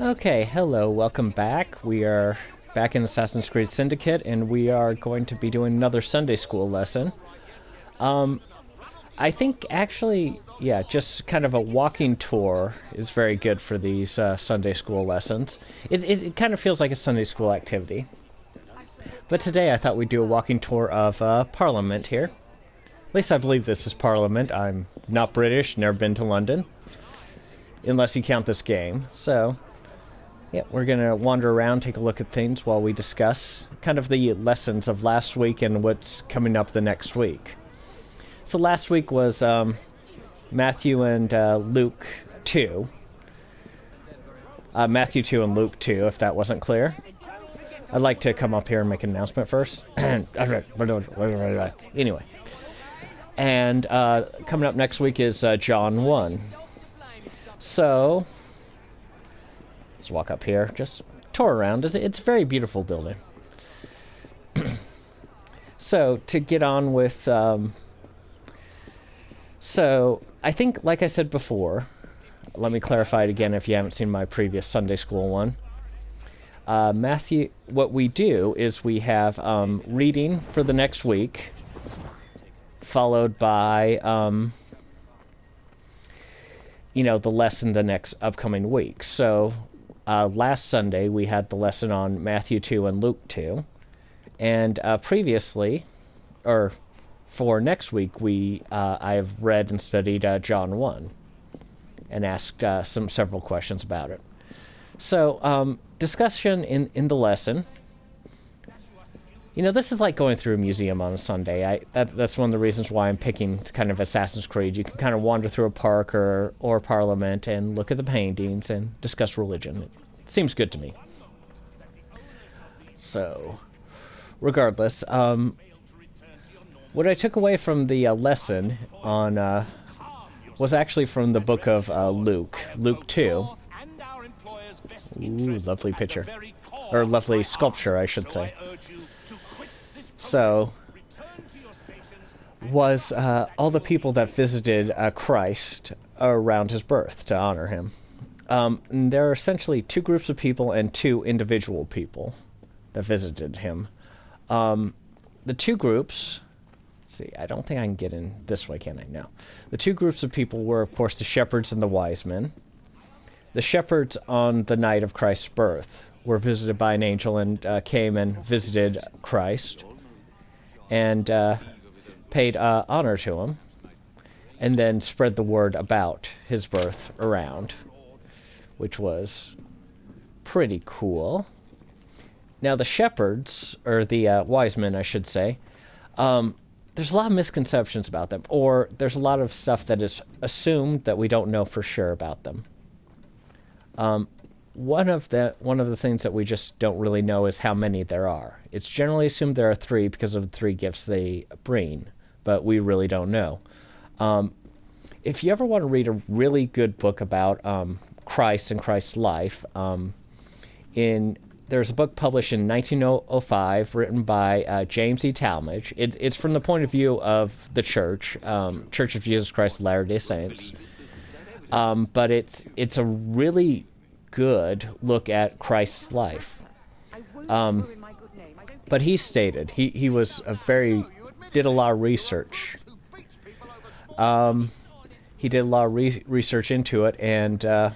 Okay, hello, welcome back. We are back in Assassin's Creed Syndicate, and we are going to be doing another Sunday school lesson. I think actually, yeah, just kind of a walking tour is very good for these Sunday school lessons. It kind of feels like a Sunday school activity. But today I thought we'd do a walking tour of Parliament here. At least I believe this is Parliament. I'm not British, never been to London, unless you count this game. So, yeah, we're going to wander around, take a look at things while we discuss kind of the lessons of last week and what's coming up the next week. So last week was Matthew and Luke 2. Matthew 2 and Luke 2, if that wasn't clear. I'd like to come up here and make an announcement first. Anyway. And coming up next week is John 1. So, let's walk up here. Just tour around. It's a very beautiful building. So, to get on with... So, I think, like I said before, let me clarify it again if you haven't seen my previous Sunday school one. Matthew, what we do is we have reading for the next week, followed by, the lesson the next upcoming week. So, last Sunday we had the lesson on Matthew 2 and Luke 2. And previously, or for next week, I've read and studied John 1 and asked several questions about it. So, discussion in the lesson. This is like going through a museum on a Sunday. That's one of the reasons why I'm picking kind of Assassin's Creed. You can kind of wander through a park or Parliament and look at the paintings and discuss religion. It seems good to me. So, regardless, what I took away from the lesson on was actually from the book of Luke 2. Ooh, lovely picture. Or lovely sculpture, I should say. So, was all the people that visited Christ around his birth to honor him. There are essentially two groups of people and two individual people that visited him. The two groups... See, I don't think I can get in this way, can I? No. The two groups of people were, of course, the shepherds and the wise men. The shepherds on the night of Christ's birth were visited by an angel and came and visited Christ and paid honor to him and then spread the word about his birth around, which was pretty cool. Now, the shepherds, or the wise men, I should say, there's a lot of misconceptions about them, or there's a lot of stuff that is assumed that we don't know for sure about them. One of the things that we just don't really know is how many there are. It's generally assumed there are 3 because of the 3 gifts they bring, but we really don't know. If you ever want to read a really good book about Christ and Christ's life, there's a book published in 1905 written by James E. Talmage. It's from the point of view of the Church of Jesus Christ of Latter-day Saints. But it's a really good look at Christ's life. But he stated, he was did a lot of research. He did a lot of research into it, and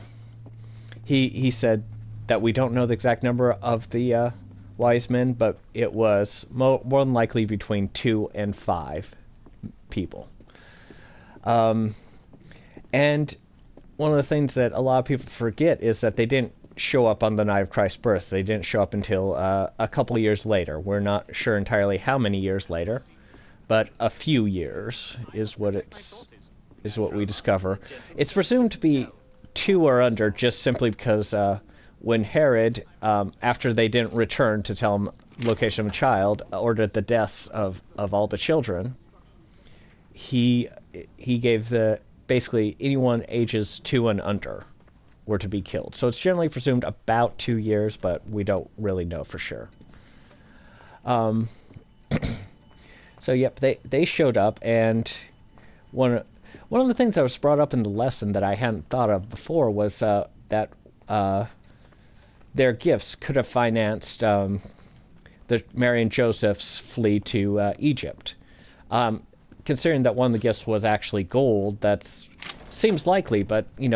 he said that we don't know the exact number of the wise men, but it was more than likely between 2 and 5 people. And one of the things that a lot of people forget is that they didn't show up on the night of Christ's birth. They didn't show up until a couple of years later. We're not sure entirely how many years later, but a few years is what we discover. It's presumed to be 2 or under, just simply because when Herod, after they didn't return to tell him location of a child, ordered the deaths of all the children, he gave basically anyone ages 2 and under were to be killed. So it's generally presumed about 2 years, but we don't really know for sure. So yep, they showed up, and one of the things that was brought up in the lesson that I hadn't thought of before was that their gifts could have financed the Mary and Joseph's flee to Egypt. Considering that one of the gifts was actually gold, that seems likely, but we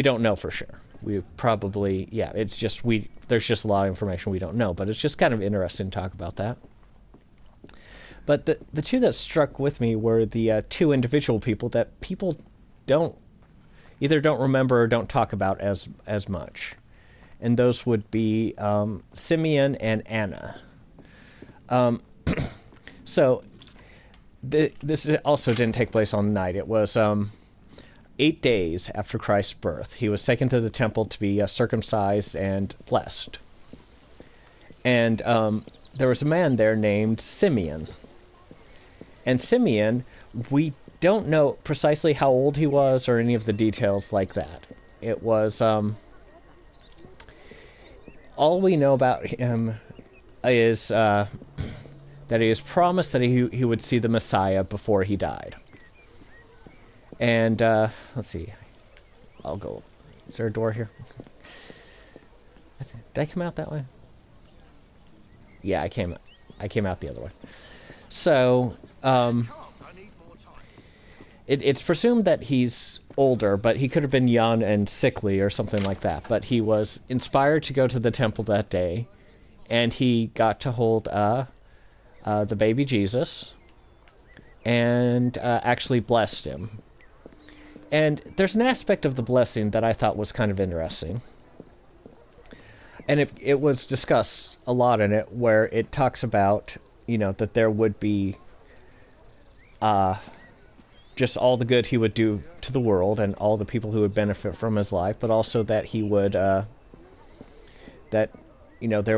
don't know for sure. We probably, it's just there's just a lot of information we don't know, but it's just kind of interesting to talk about that. But the two that struck with me were the two individual people that people either don't remember or don't talk about as much. And those would be Simeon and Anna. So this also didn't take place on the night. It was 8 days after Christ's birth. He was taken to the temple to be circumcised and blessed. And there was a man there named Simeon. And Simeon, we don't know precisely how old he was or any of the details like that. It was... all we know about him is that he was promised that he would see the Messiah before he died. And let's see, I'll go. Is there a door here? Did I come out that way? Yeah, I came out the other way. So it's presumed that he's older, but he could have been young and sickly or something like that. But he was inspired to go to the temple that day, and he got to hold the baby Jesus and actually blessed him. And there's an aspect of the blessing that I thought was kind of interesting. And it was discussed a lot in it, where it talks about, that there would be just all the good he would do to the world and all the people who would benefit from his life, but also that he would, there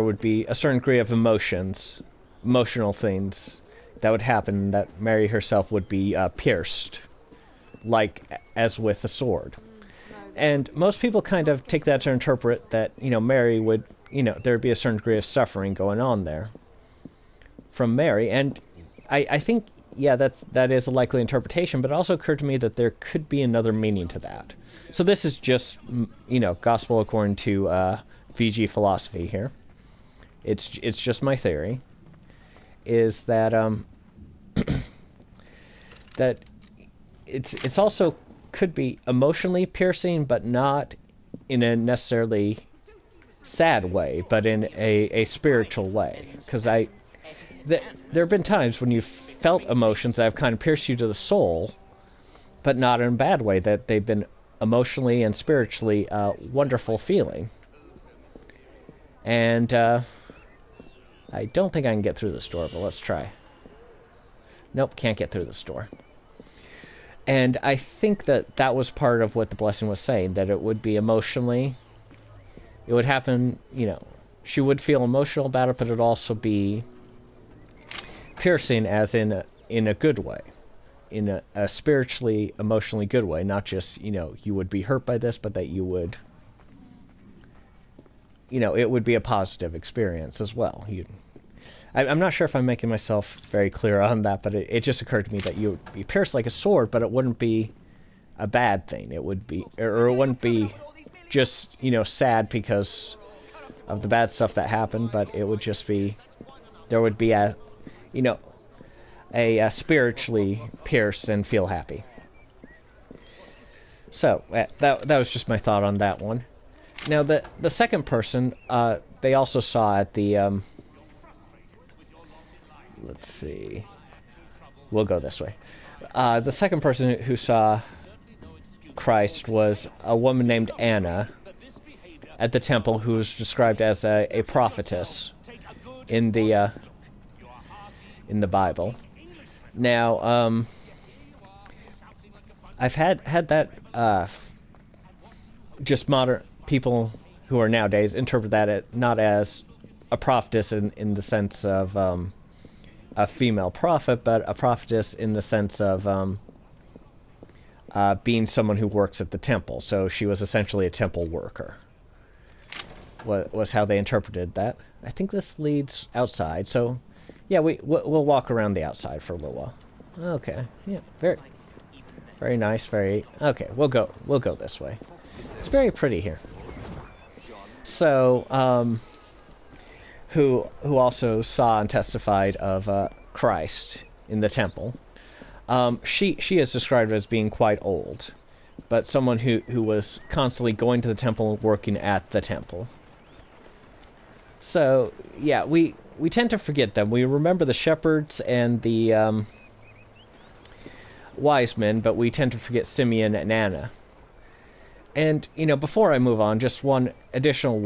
would be a certain degree of emotional things that would happen, that Mary herself would be pierced, as with a sword. And most people kind of take that to interpret that, Mary would, there would be a certain degree of suffering going on there from Mary. And I think, that is a likely interpretation, but it also occurred to me that there could be another meaning to that. So this is just, gospel according to VG philosophy here. It's just my theory, is that that it's also could be emotionally piercing, but not in a necessarily sad way, but in a spiritual way. Because there have been times when you've felt emotions that have kind of pierced you to the soul, but not in a bad way, that they've been emotionally and spiritually wonderful feeling. And I don't think I can get through this door, but let's try. Nope, can't get through this door. And I think that was part of what the blessing was saying, that it would be emotionally, it would happen, she would feel emotional about it, but it would also be piercing, as in a good way, in a spiritually, emotionally good way, not just, you would be hurt by this, but that you would, it would be a positive experience as well. I'm not sure if I'm making myself very clear on that, but it just occurred to me that you would be pierced like a sword, but it wouldn't be a bad thing. It would be, or it wouldn't be just, sad because of the bad stuff that happened, but it would just be, there would be a spiritually pierced and feel happy. So that was just my thought on that one. Now the second person, they also saw at the let's see, we'll go this way. The second person who saw Christ was a woman named Anna at the temple, who was described as a prophetess in the Bible. Now, I've had that just modern people who are nowadays interpret that not as a prophetess in the sense of a female prophet, but a prophetess in the sense of being someone who works at the temple. So she was essentially a temple worker, was how they interpreted that. I think this leads outside, so yeah, we'll walk around the outside for a little while. Okay, yeah, very nice, okay, we'll go this way. It's very pretty here. So, who also saw and testified of Christ in the temple. She is described as being quite old, but someone who was constantly going to the temple and working at the temple. So, yeah, we tend to forget them. We remember the shepherds and the wise men, but we tend to forget Simeon and Anna. And, before I move on, just one additional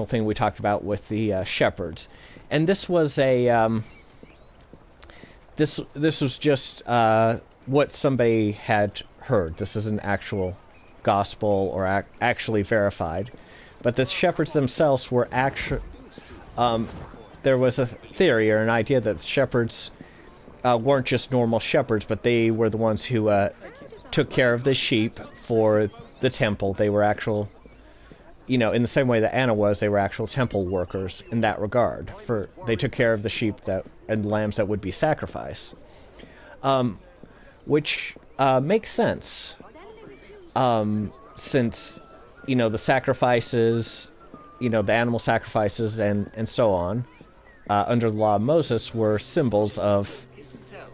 thing we talked about with the shepherds. And this was this was just what somebody had heard. This is an actual gospel or actually verified. But the shepherds themselves were actually... there was a theory or an idea that the shepherds weren't just normal shepherds, but they were the ones who took care of the sheep for the temple. They were actual, in the same way that Anna was, they were actual temple workers in that regard. They took care of the sheep and lambs that would be sacrificed. Which makes sense. Since, the sacrifices, the animal sacrifices and so on, under the law of Moses were symbols of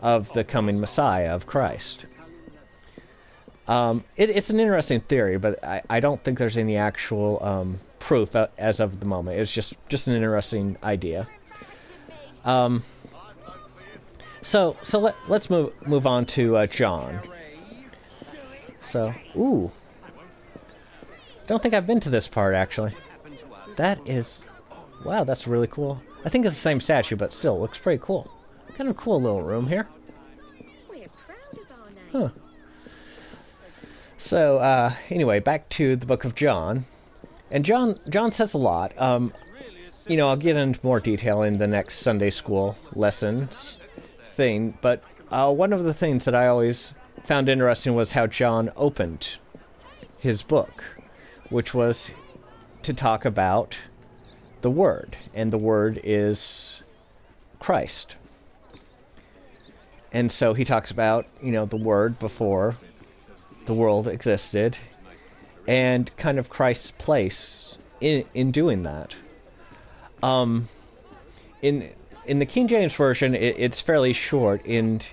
the coming Messiah, of Christ. It's an interesting theory, but I don't think there's any actual proof as of the moment. It's just an interesting idea. So let's move on to John. So, ooh. Don't think I've been to this part, actually. That is... Wow, that's really cool. I think it's the same statue, but still, looks pretty cool. Kind of cool little room here. Huh. So, anyway, back to the book of John. And John says a lot. I'll get into more detail in the next Sunday school lessons thing, but one of the things that I always found interesting was how John opened his book, which was to talk about the Word, and the Word is Christ. And so he talks about, the Word before the world existed, and kind of Christ's place in doing that. In the King James Version, it's fairly short, and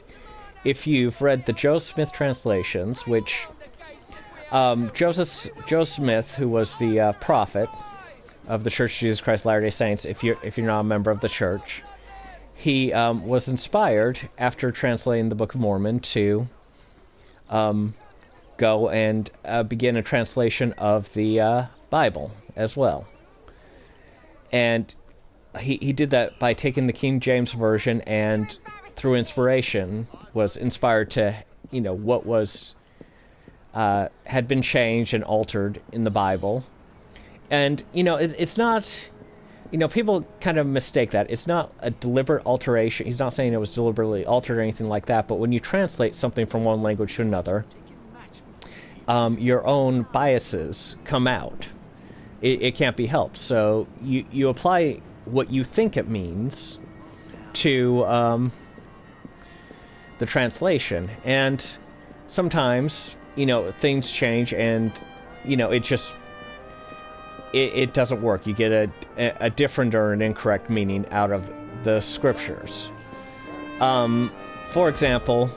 if you've read the Joseph Smith translations, which Joseph Smith, who was the prophet of the Church of Jesus Christ of Latter-day Saints, if you're not a member of the church, he was inspired after translating the Book of Mormon to go and begin a translation of the Bible as well. And he did that by taking the King James Version, and through inspiration was inspired to, what was had been changed and altered in the Bible. And, it's not, people kind of mistake that. It's not a deliberate alteration. He's not saying it was deliberately altered or anything like that, but when you translate something from one language to another, your own biases come out. It can't be helped. So you apply what you think it means to the translation. And sometimes, things change and, it doesn't work. You get a different or an incorrect meaning out of the scriptures. For example,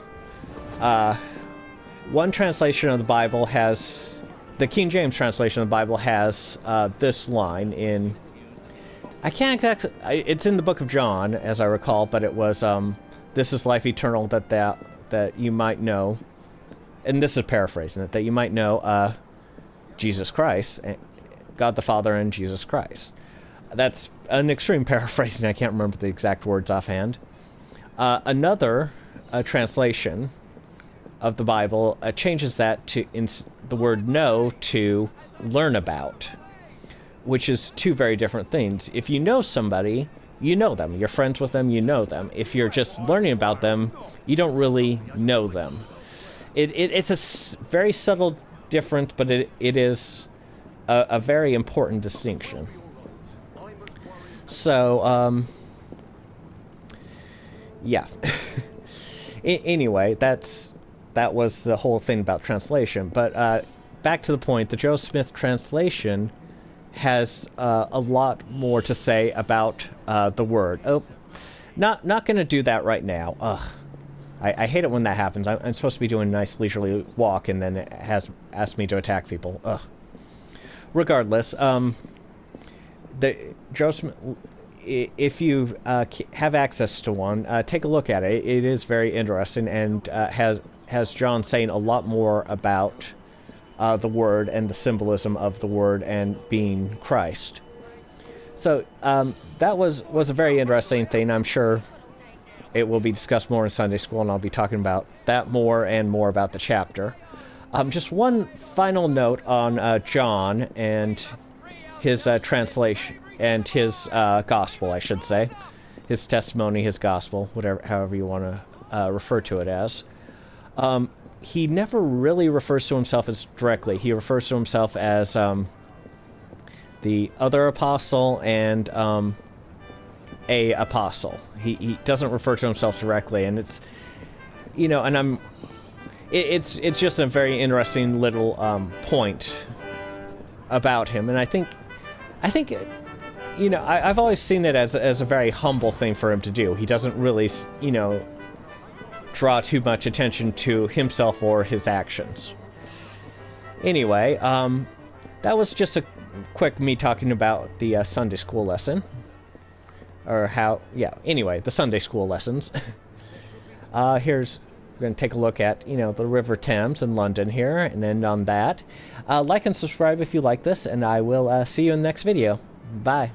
one translation of the Bible has... The King James translation of the Bible has this line in... I can't exactly... It's in the book of John, as I recall, but it was, this is life eternal, that you might know... And this is paraphrasing it, that you might know Jesus Christ, God the Father and Jesus Christ. That's an extreme paraphrasing. I can't remember the exact words offhand. Another translation of the Bible changes that to the word know to learn about, which is two very different things. If you know somebody, you know them. You're friends with them, you know them. If you're just learning about them, you don't really know them. It's a very subtle difference, but it is a very important distinction. So, yeah. Anyway, that was the whole thing about translation. But back to the point, the Joseph Smith translation has a lot more to say about the Word. Oh, not going to do that right now. Ugh. I hate it when that happens. I'm supposed to be doing a nice leisurely walk, and then it has asked me to attack people. Ugh. Regardless, if you have access to one, take a look at it. It is very interesting, and has John saying a lot more about the Word and the symbolism of the Word and being Christ. So that was a very interesting thing. I'm sure it will be discussed more in Sunday school, and I'll be talking about that more and more about the chapter. Just one final note on John and his translation and his gospel, I should say. His testimony, his gospel, however you want to refer to it as. He never really refers to himself as directly. He refers to himself as the other apostle and a apostle. He doesn't refer to himself directly, and it's, and it's just a very interesting little point about him, and I think I've always seen it as a very humble thing for him to do. He doesn't really draw too much attention to himself or his actions. Anyway, that was just a quick me talking about the Sunday school lesson. Anyway, the Sunday school lessons. We're going to take a look at, the River Thames in London here, and end on that. Like and subscribe if you like this, and I will see you in the next video. Bye.